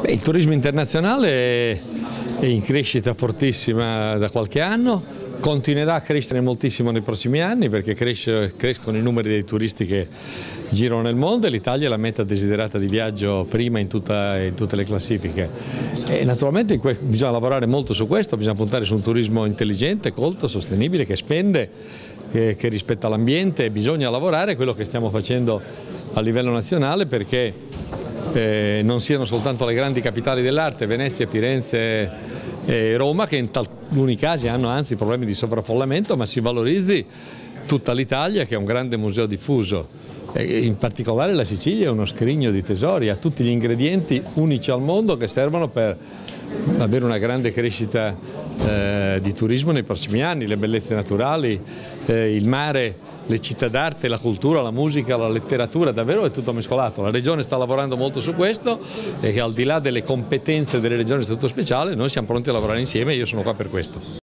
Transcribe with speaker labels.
Speaker 1: Il turismo internazionale è in crescita fortissima da qualche anno, continuerà a crescere moltissimo nei prossimi anni perché crescono i numeri dei turisti che girano nel mondo e l'Italia è la meta desiderata di viaggio prima in tutte le classifiche. E naturalmente bisogna lavorare molto su questo, bisogna puntare su un turismo intelligente, colto, sostenibile, che spende, che rispetta l'ambiente. Bisogna lavorare, quello che stiamo facendo a livello nazionale, perché non siano soltanto le grandi capitali dell'arte, Venezia, Firenze e Roma, che in taluni casi hanno anzi problemi di sovraffollamento, ma si valorizzi tutta l'Italia, che è un grande museo diffuso. In particolare la Sicilia è uno scrigno di tesori, ha tutti gli ingredienti unici al mondo che servono per avere una grande crescita di turismo nei prossimi anni, le bellezze naturali, il mare, le città d'arte, la cultura, la musica, la letteratura, davvero è tutto mescolato. La Regione sta lavorando molto su questo e al di là delle competenze delle regioni a statuto speciale noi siamo pronti a lavorare insieme e io sono qua per questo.